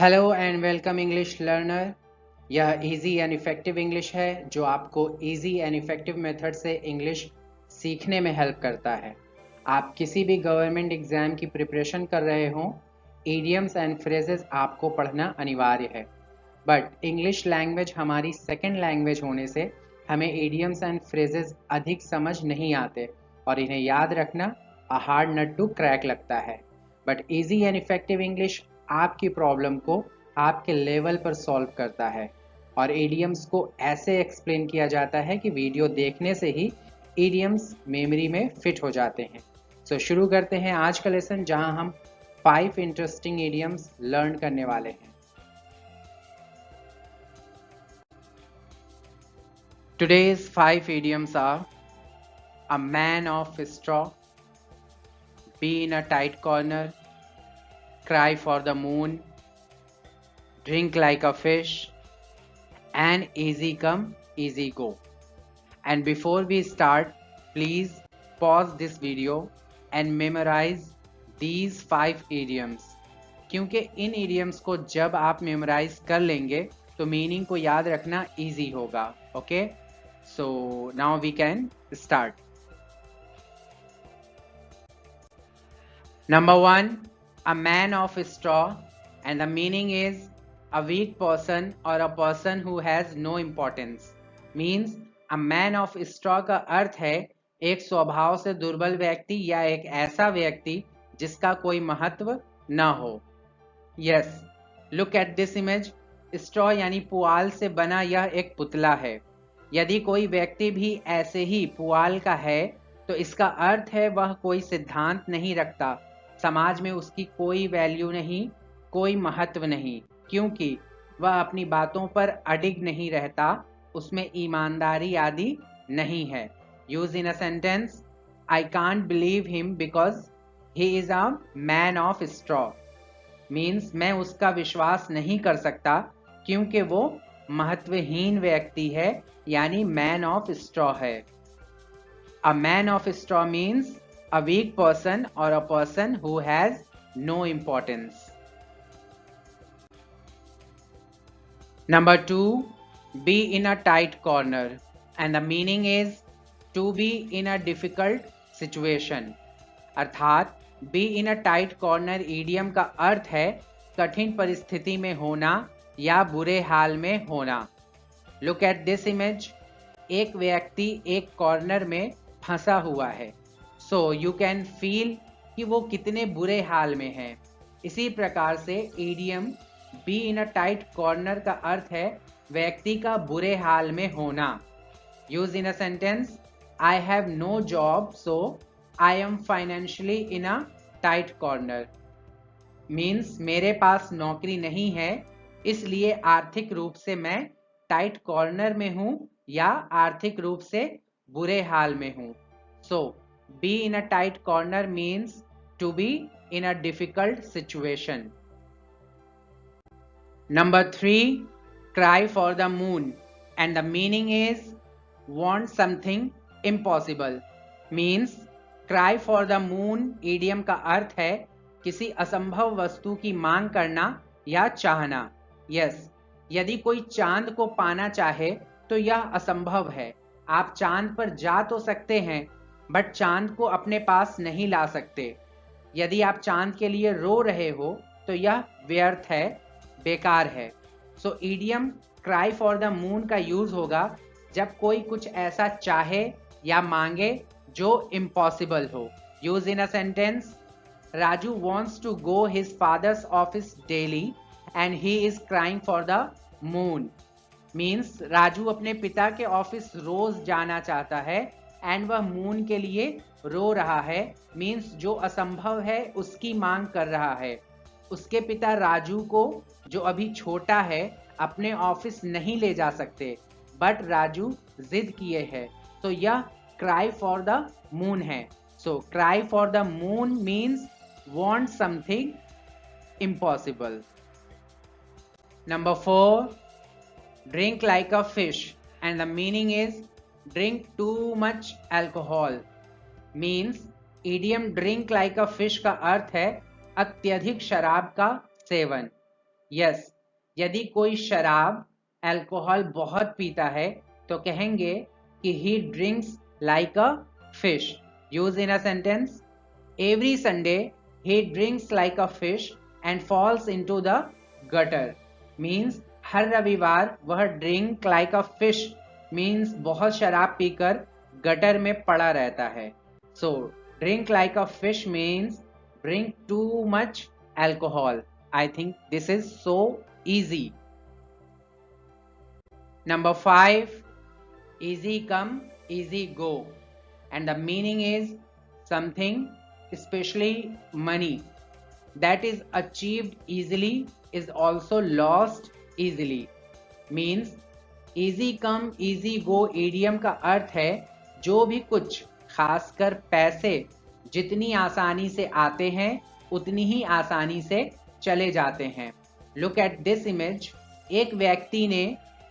Hello and welcome English learner. यह easy and effective English है जो आपको इजी एंड इफ़ेक्टिव मेथड से इंग्लिश सीखने में हेल्प करता है। आप किसी भी गवर्नमेंट एग्ज़ाम की प्रिपरेशन कर रहे हों, इडियम्स एंड फ्रेजेस आपको पढ़ना अनिवार्य है। बट इंग्लिश लैंग्वेज हमारी सेकेंड लैंग्वेज होने से हमें इडियम्स एंड फ्रेजेस अधिक समझ नहीं आते और इन्हें याद रखना a hard nut to crack लगता है। But easy and effective English आपकी प्रॉब्लम को आपके लेवल पर सॉल्व करता है और इडियम्स को ऐसे एक्सप्लेन किया जाता है कि वीडियो देखने से ही इडियम्स मेमोरी में फिट हो जाते हैं। सो शुरू करते हैं आज का लेसन जहां हम 5 इंटरेस्टिंग इडियम्स लर्न करने वाले हैं। Today's 5 idioms are a man of straw, be in a tight corner, cry for the moon, drink like a fish, and easy come, easy go. And before we start, please pause this video and memorize these 5 idioms. क्योंकि इन idioms को जब आप memorize कर लेंगे तो meaning को याद रखना easy होगा। Okay, so now we can start. Number 1, a man of straw, and the meaning is a weak person or a person who has no importance. Means a man of straw का अर्थ है एक स्वभाव से दुर्बल व्यक्ति या एक ऐसा व्यक्ति जिसका कोई महत्व न हो। Yes, look at this image. straw यानी पुआल से बना यह एक पुतला है। यदि कोई व्यक्ति भी ऐसे ही पुआल का है तो इसका अर्थ है वह कोई सिद्धांत नहीं रखता, समाज में उसकी कोई वैल्यू नहीं, कोई महत्व नहीं, क्योंकि वह अपनी बातों पर अडिग नहीं रहता, उसमें ईमानदारी आदि नहीं है। Use in a sentence, I can't believe him because he is a man of straw. Means मैं उसका विश्वास नहीं कर सकता क्योंकि वो महत्वहीन व्यक्ति है, यानी मैन ऑफ स्ट्रॉ है। A man of straw means a weak person or a person who has no importance. Number 2, be in a tight corner, and the meaning is to be in a difficult situation. अर्थात be in a tight corner idiom का अर्थ है कठिन परिस्थिति में होना या बुरे हाल में होना। Look at this image. एक व्यक्ति एक कॉर्नर में फंसा हुआ है, सो यू कैन फील कि वो कितने बुरे हाल में है। इसी प्रकार से idiom be in a tight corner का अर्थ है व्यक्ति का बुरे हाल में होना। Use in a sentence, I have no job so I am financially in a tight corner. Means मेरे पास नौकरी नहीं है इसलिए आर्थिक रूप से मैं टाइट कॉर्नर में हूं या आर्थिक रूप से बुरे हाल में हूं। सो be in a tight corner means to be in a difficult situation. Number 3, cry for the moon, and the meaning is want something impossible. Means cry for the moon idiom का अर्थ है किसी असंभव वस्तु की मांग करना या चाहना। Yes, यदि कोई चांद को पाना चाहे तो यह असंभव है। आप चांद पर जा तो सकते हैं बट चांद को अपने पास नहीं ला सकते। यदि आप चांद के लिए रो रहे हो तो यह व्यर्थ है, बेकार है। So idiom cry for the moon का यूज होगा जब कोई कुछ ऐसा चाहे या मांगे जो इम्पॉसिबल हो। Use in a sentence, Raju wants to go his father's office daily and he is crying for the moon. Means Raju अपने पिता के ऑफिस रोज जाना चाहता है एंड वह मून के लिए रो रहा है। मीन्स जो असंभव है उसकी मांग कर रहा है। उसके पिता राजू को, जो अभी छोटा है, अपने ऑफिस नहीं ले जा सकते बट राजू जिद किए है, तो यह क्राई फॉर द मून है। So cry for the moon means want something impossible. Number 4, drink like a fish, and the meaning is drink too much alcohol. Means idiom drink like a fish का अर्थ है अत्यधिक शराब का seven. Yes, यदि कोई शराब अल्कोहल बहुत पीता है तो कहेंगे कि he drinks like a fish. Use in a sentence. Every Sunday he drinks like a fish and falls into the gutter. Means हर रविवार वह drink like a fish means बहुत शराब पीकर गटर में पड़ा रहता है. So drink like a fish means drink too much alcohol. I think this is so easy. Number 5, easy come, easy go. And the meaning is something, especially money, that is achieved easily is also lost easily. Means easy come, easy go idiom का अर्थ है जो भी कुछ, खासकर पैसे, जितनी आसानी से आते हैं उतनी ही आसानी से चले जाते हैं. Look at this image. एक व्यक्ति ने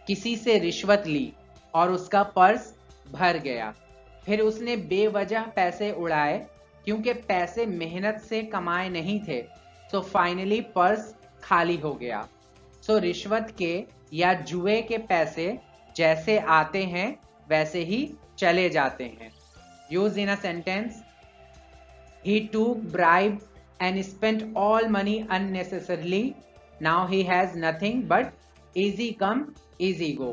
किसी से रिश्वत ली और उसका पर्स भर गया. फिर उसने बेवजह पैसे उड़ाए क्योंकि पैसे मेहनत से कमाए नहीं थे. सो फाइनली पर्स खाली हो गया. सो रिश्वत के या जुए के पैसे जैसे आते हैं वैसे ही चले जाते हैं. Use in a sentence. He took bribe and spent all money unnecessarily. Now he has nothing but easy come, easy go.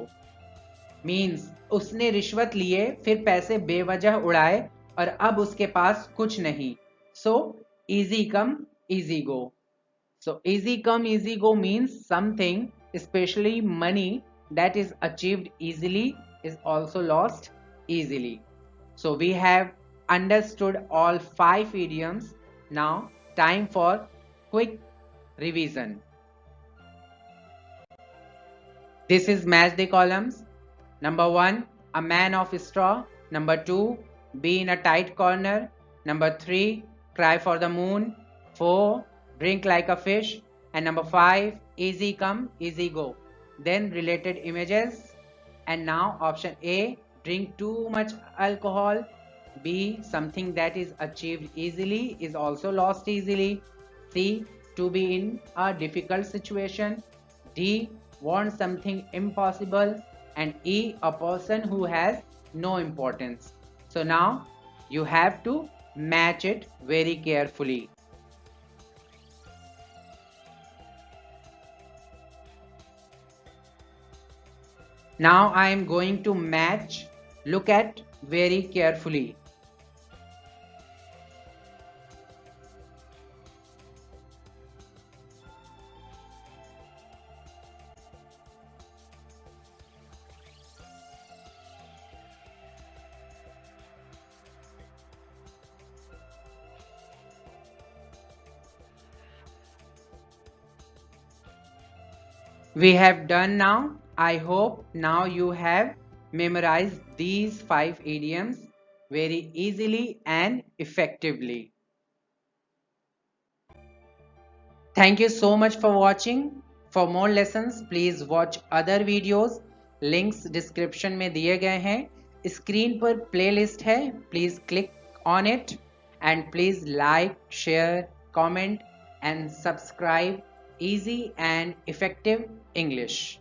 Means उसने रिश्वत लिए फिर पैसे बेवजह उड़ाए और अब उसके पास कुछ नहीं. So easy come, easy go. So easy come, easy go means something, especially money, that is achieved easily is also lost easily. So we have understood all 5 idioms. Now time for quick revision. This is match the columns. Number 1, a man of straw. Number 2, be in a tight corner. Number 3, cry for the moon. 4, drink like a fish. And number 5, easy come, easy go. Then related images. And now option A, drink too much alcohol. B, something that is achieved easily is also lost easily. C, to be in a difficult situation. D, want something impossible. And E, a person who has no importance. So now you have to match it very carefully. Now I am going to match. Look at very carefully. We have done now. I hope now you have memorized these 5 idioms very easily and effectively. Thank you so much for watching. For more lessons, please watch other videos. Links description में दिए गए हैं. Screen पर playlist है. Please click on it and please like, share, comment and subscribe. Easy and effective English.